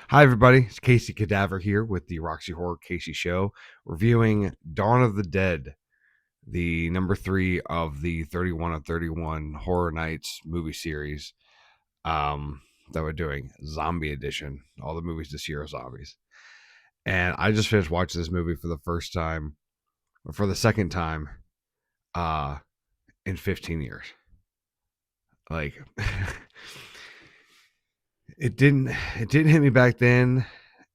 Hi, everybody. It's Casey Cadaver here with the Roxy Horror Casey Show, reviewing Dawn of the Dead, the number 3 of the 31 of 31 Horror Nights movie series that we're doing, Zombie Edition. All the movies this year are zombies. And I just finished watching this movie for the first time, or for the second time, uh, in 15 years. Like, it didn't hit me back then,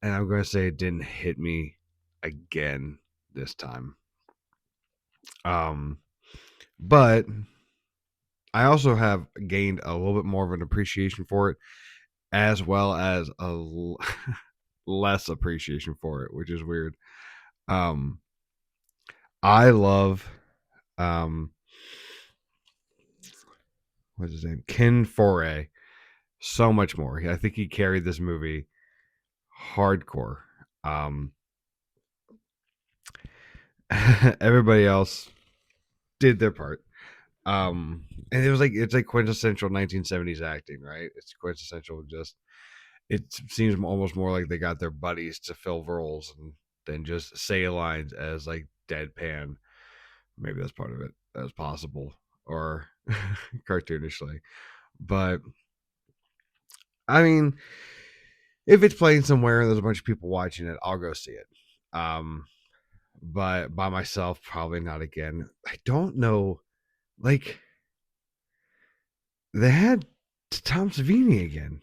and I'm going to say it didn't hit me again this time. Um, but I also have gained a little bit more of an appreciation for it, as well as less appreciation for it, which is weird. Um, I love um, what's his name, Ken Foray, so much more. I think he carried this movie hardcore. Um, Everybody else did their part. And it's like quintessential 1970s acting, right? It's quintessential. Just it seems almost more like they got their buddies to fill roles and than just say lines as like deadpan. Maybe that's part of it. That's possible, or cartoonishly. But I mean, if it's playing somewhere and there's a bunch of people watching it, I'll go see it. Um, but by myself, probably not again. I don't know. Like they had Tom Savini again,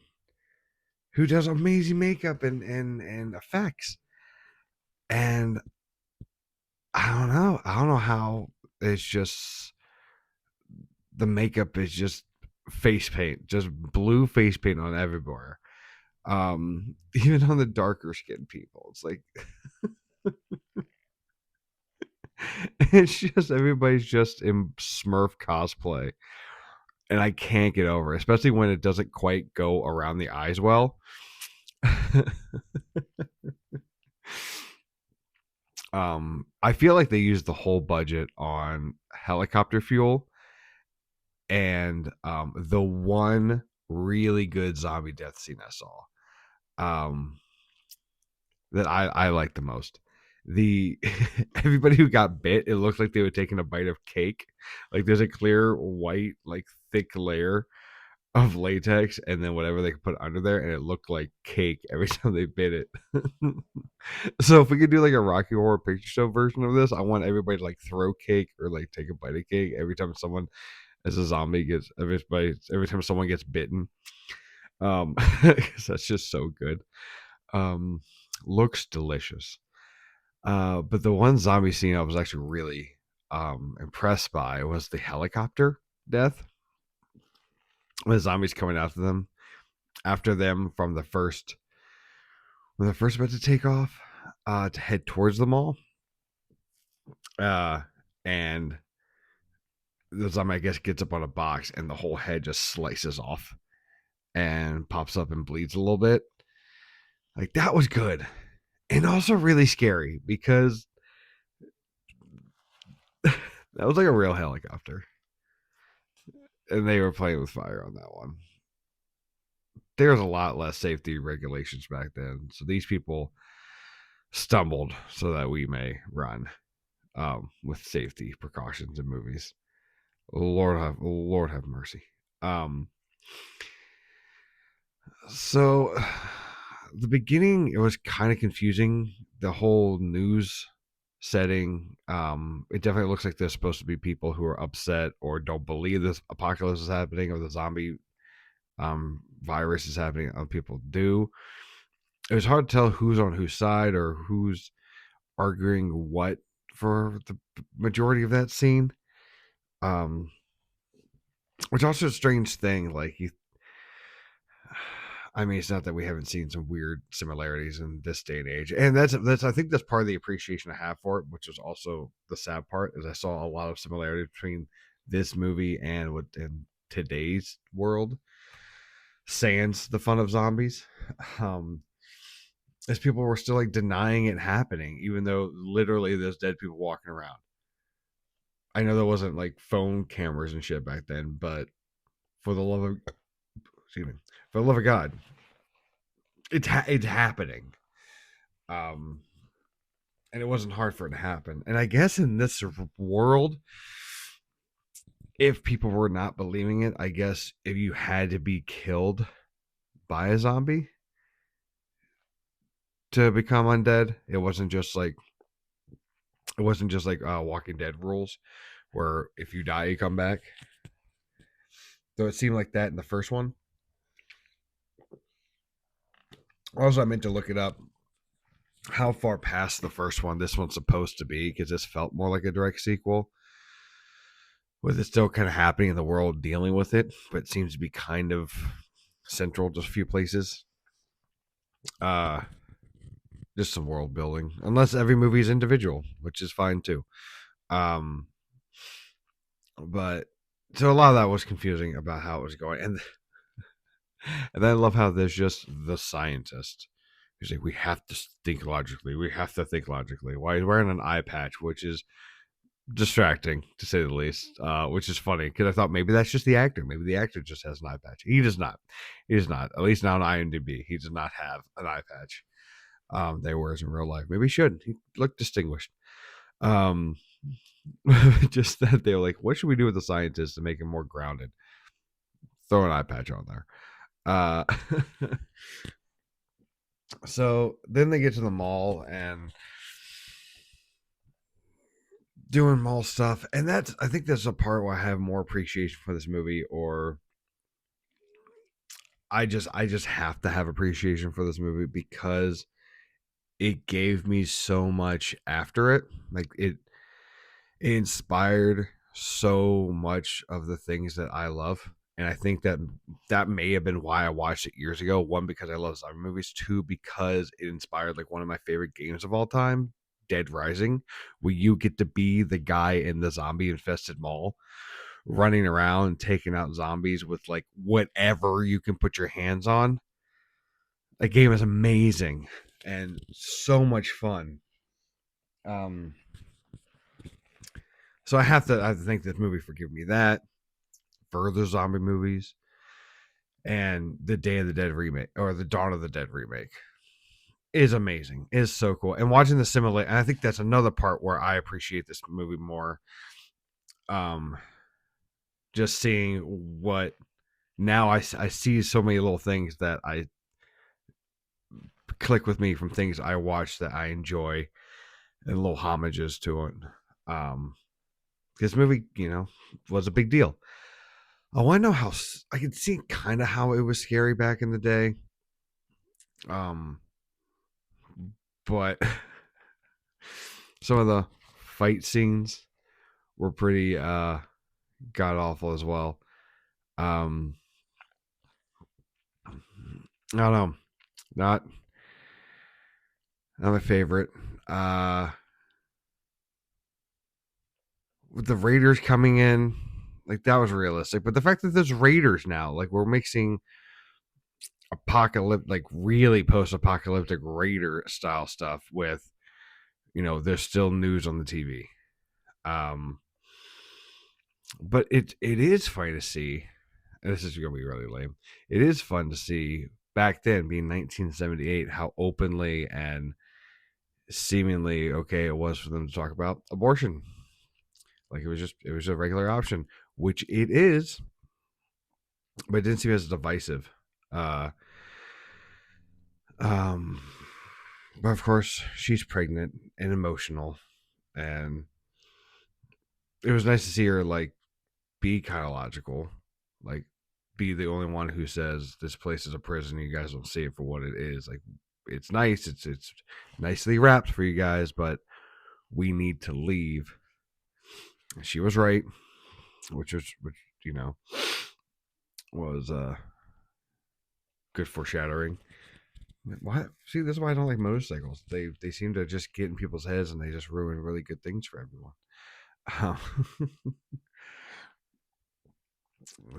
who does amazing makeup and effects. And I don't know. I don't know how it's just the makeup is just face paint, just blue face paint on everywhere. Even on the darker skinned people. It's like it's just everybody's just in Smurf cosplay. And I can't get over it, especially when it doesn't quite go around the eyes well. I feel like they used the whole budget on helicopter fuel and the one really good zombie death scene I saw um, that I like the most. The everybody who got bit, it looked like they were taking a bite of cake. Like there's a clear white, like thick layer of latex, and then whatever they could put under there, and it looked like cake every time they bit it. So if we could do like a Rocky Horror Picture Show version of this, I want everybody to like throw cake or like take a bite of cake every time someone as a zombie gets every time someone gets bitten. Because that's just so good. Um, Looks delicious. But the one zombie scene I was actually really impressed by was the helicopter death. The zombies coming after them from the first when they're first about to take off to head towards the mall. Uh, and the zombie, I guess, gets up on a box and the whole head just slices off and pops up and bleeds a little bit. Like that was good, and also really scary because that was like a real helicopter, and they were playing with fire on that one. There was a lot less safety regulations back then, so these people stumbled so that we may run with safety precautions in movies. Lord have mercy. Um, so the beginning it was kind of confusing. The whole news setting. It definitely looks like there's supposed to be people who are upset or don't believe this apocalypse is happening or the zombie virus is happening. Other people do. It was hard to tell who's on whose side or who's arguing what for the majority of that scene. Um, which also a strange thing. Like you, I mean, it's not that we haven't seen some weird similarities in this day and age, and that's I think that's part of the appreciation I have for it, which is also the sad part is I saw a lot of similarity between this movie and what in today's world sans the fun of zombies. Um, as people were still like denying it happening, even though literally there's dead people walking around. I know there wasn't like phone cameras and shit back then, but for the love of excuse me, for the love of God, it's happening. Um, and it wasn't hard for it to happen. And I guess in this world, if people were not believing it, I guess if you had to be killed by a zombie to become undead, it wasn't just like Walking Dead rules, where if you die, you come back. Though it seemed like that in the first one. Also, I meant to look it up how far past the first one this one's supposed to be, because this felt more like a direct sequel, with it still kind of happening in the world dealing with it, but it seems to be kind of central to a few places. Uh, just some world building, unless every movie is individual, which is fine too. Um, but so a lot of that was confusing about how it was going, and then I love how there's just the scientist. He's like, we have to think logically. We have to think logically. Why he's wearing an eye patch, which is distracting to say the least. Which is funny because I thought maybe that's just the actor. Maybe the actor just has an eye patch. He does not. He does not. At least not on IMDb. He does not have an eye patch. They wears in real life. Maybe he should. He looked distinguished. Um, just that they were like, what should we do with the scientist to make him more grounded? Throw an eye patch on there. Uh, so then they get to the mall and doing mall stuff, and I think that's a part where I have more appreciation for this movie, or I just have to have appreciation for this movie because it gave me so much after it. Like it inspired so much of the things that I love. And I think that may have been why I watched it years ago. One, because I love zombie movies. Two, because it inspired like one of my favorite games of all time, Dead Rising, where you get to be the guy in the zombie infested mall running around taking out zombies with like whatever you can put your hands on. That game is amazing and so much fun. Um, so I have to thank this movie for giving me that. Further zombie movies and the Day of the Dead remake or the Dawn of the Dead remake is amazing. It is so cool. And watching the simulate, and I think that's another part where I appreciate this movie more. Um, just seeing what now I see so many little things that I click with me from things I watch that I enjoy and little homages to it. This movie, was a big deal. I want to know how I could see kind of how it was scary back in the day. Um, but some of the fight scenes were pretty god awful as well. Um, I don't know, not not my favorite. Uh, with the Raiders coming in, like that was realistic. But the fact that there's Raiders now, like we're mixing apocalyptic, like really post-apocalyptic Raider style stuff with, there's still news on the TV. Um, but it is funny to see. And this is gonna be really lame. It is fun to see back then, being 1978, how openly and seemingly okay it was for them to talk about abortion. Like it was a regular option, which it is, but it didn't seem as divisive. Uh, um, but of course, she's pregnant and emotional, and it was nice to see her like be kind of logical, like be the only one who says this place is a prison. You guys don't see it for what it is. Like it's nice, it's nicely wrapped for you guys, but we need to leave. She was right, which was good foreshadowing. Why? See, this is why I don't like motorcycles. They seem to just get in people's heads and they just ruin really good things for everyone.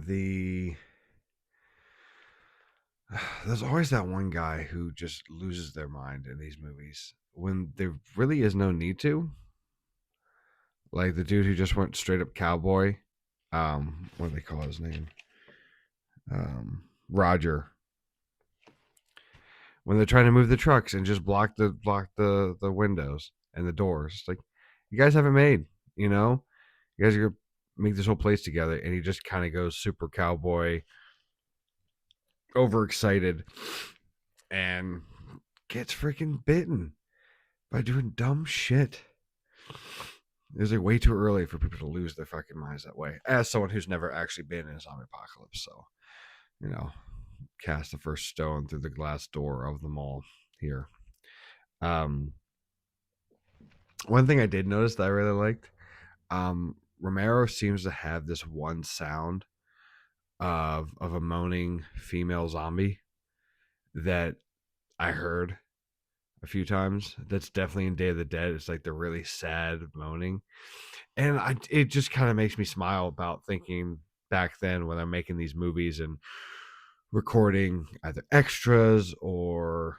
The there's always that one guy who just loses their mind in these movies when there really is no need to. Like the dude who just went straight up cowboy. What do they call his name? Roger. when they're trying to move the trucks and just block the windows and the doors. It's like, you guys haven't made, you know, you guys are gonna make this whole place together, and he just kind of goes super cowboy, overexcited, and gets freaking bitten by doing dumb shit. It was like way too early for people to lose their fucking minds that way. As someone who's never actually been in a zombie apocalypse, so you know, cast the first stone through the glass door of the mall here. Um, One thing I did notice that I really liked, Romero seems to have this one sound of a moaning female zombie that I heard a few times. That's definitely in Day of the Dead. It's like the really sad moaning, and it just kind of makes me smile about thinking back then when I'm making these movies and recording either extras or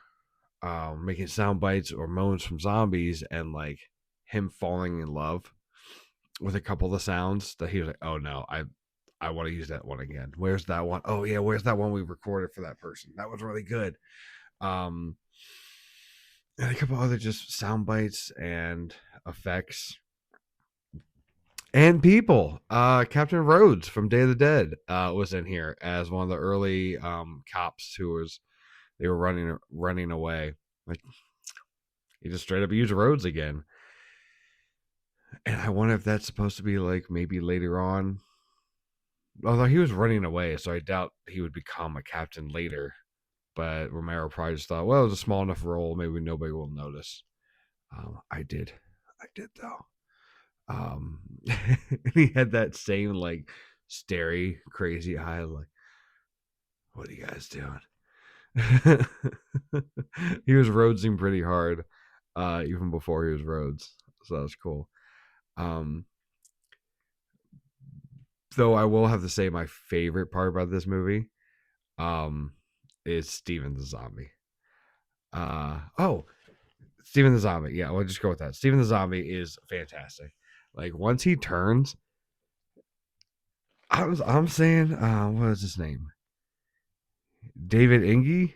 making sound bites or moans from zombies, and like him falling in love with a couple of the sounds that he was like, oh no, I want to use that one again. Where's that one? Oh yeah, where's that one we recorded for that person? That was really good. Um, and a couple other just sound bites and effects and people. Captain Rhodes from Day of the Dead was in here as one of the early cops who was they were running away. Like, he just straight up used Rhodes again. And I wonder if that's supposed to be like maybe later on. Although he was running away, so I doubt he would become a captain later. But Romero probably just thought, well, it was a small enough role, maybe nobody will notice. I did though. He had that same like starey, crazy eye, like, what are you guys doing? He was Rhodesing pretty hard, even before he was Rhodes, so that was cool. Um, though I will have to say my favorite part about this movie, um, is Steven the zombie. Oh, Steven the zombie. Yeah, we'll just go with that. Steven the zombie is fantastic. Like once he turns, I'm saying, what is his name? David Inge.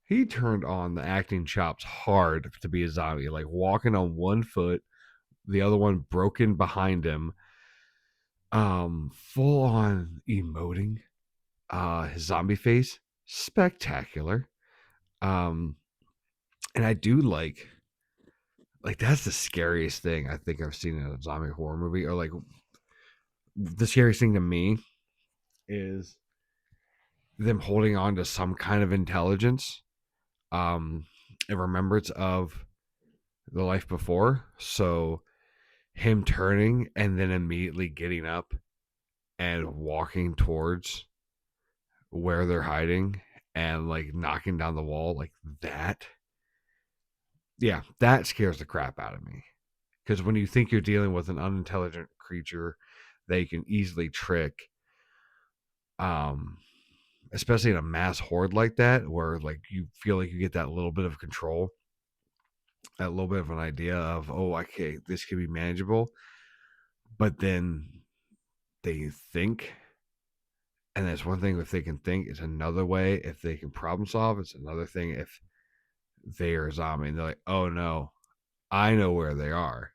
He turned on the acting chops hard to be a zombie, like walking on one foot, the other one broken behind him, full on emoting. His zombie face, spectacular. Um, and I do like that's the scariest thing I think I've seen in a zombie horror movie, or like the scariest thing to me is them holding on to some kind of intelligence, um, and remembrance of the life before. So him turning and then immediately getting up and walking towards where they're hiding and like knocking down the wall like that. Yeah, that scares the crap out of me. Because when you think you're dealing with an unintelligent creature that you can easily trick, um, especially in a mass horde like that, where like you feel like you get that little bit of control, that little bit of an idea of, oh, okay, this could be manageable, but then they think, and that's one thing if they can think, it's another way if they can problem solve, it's another thing if they are a zombie and they're like, oh no, I know where they are,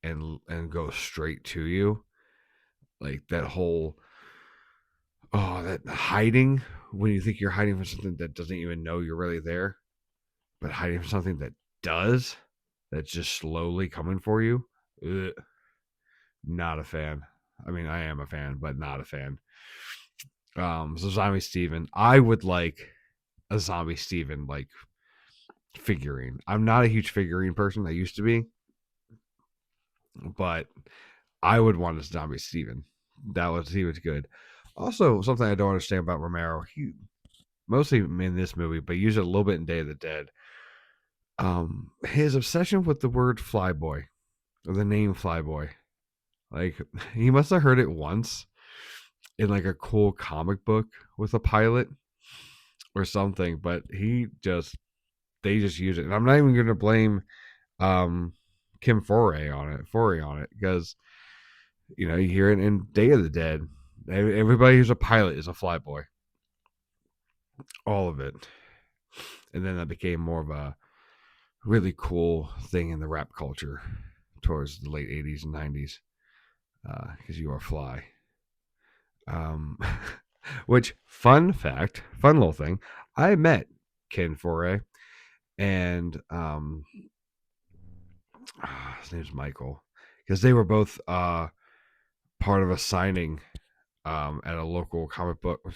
and go straight to you. Like that whole, oh, that hiding, when you think you're hiding from something that doesn't even know you're really there, but hiding from something that does, that's just slowly coming for you. Ugh, not a fan. I mean, I am a fan, but not a fan. So Zombie Steven, I would like a Zombie Steven like figurine. I'm not a huge figurine person. I used to be, but I would want a Zombie Steven. He was good. Also, something I don't understand about Romero, he mostly in this movie, but used it a little bit in Day of the Dead. His obsession with the word flyboy, or the name flyboy. Like, he must have heard it once in like a cool comic book with a pilot or something, but they just use it. And I'm not even gonna blame Kim Foray on it, because you hear it in Day of the Dead. Everybody who's a pilot is a flyboy. all of it. And then that became more of a really cool thing in the rap culture towards the late 80s and 90s, because you are fly. Um, which, fun fact, fun little thing, I met Ken Foray, and his name's Michael, because they were both part of a signing at a local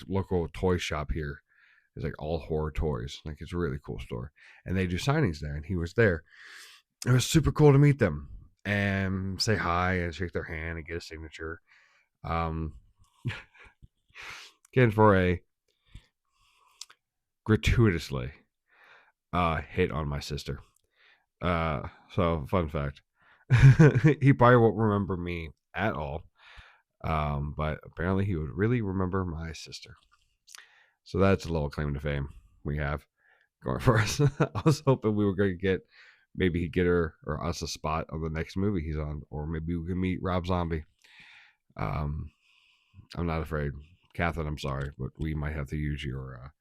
local toy shop here. It's like all horror toys. Like, it's a really cool store, and they do signings there. And he was there. It was super cool to meet them and say hi and shake their hand and get a signature. Um, Ken Foray gratuitously hit on my sister. So fun fact. He probably won't remember me at all. But apparently he would really remember my sister. So that's a little claim to fame we have going for us. I was hoping we were going to get, maybe he'd get her or us a spot on the next movie he's on, or maybe we can meet Rob Zombie. Um, I'm not afraid, Catherine. I'm sorry, but we might have to use your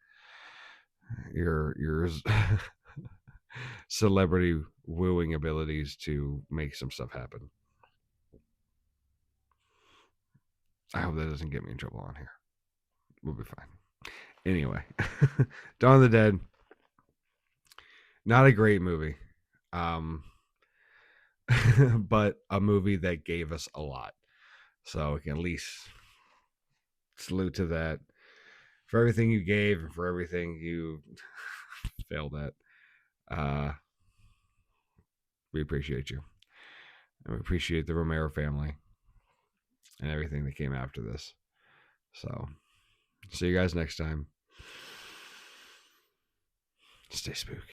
celebrity wooing abilities to make some stuff happen. I hope that doesn't get me in trouble on here. We'll be fine. Anyway, Dawn of the Dead, not a great movie, um, but a movie that gave us a lot. So we can at least salute to that for everything you gave and for everything you failed at. Uh, we appreciate you, and we appreciate the Romero family and everything that came after this. So, see you guys next time. Stay spooky.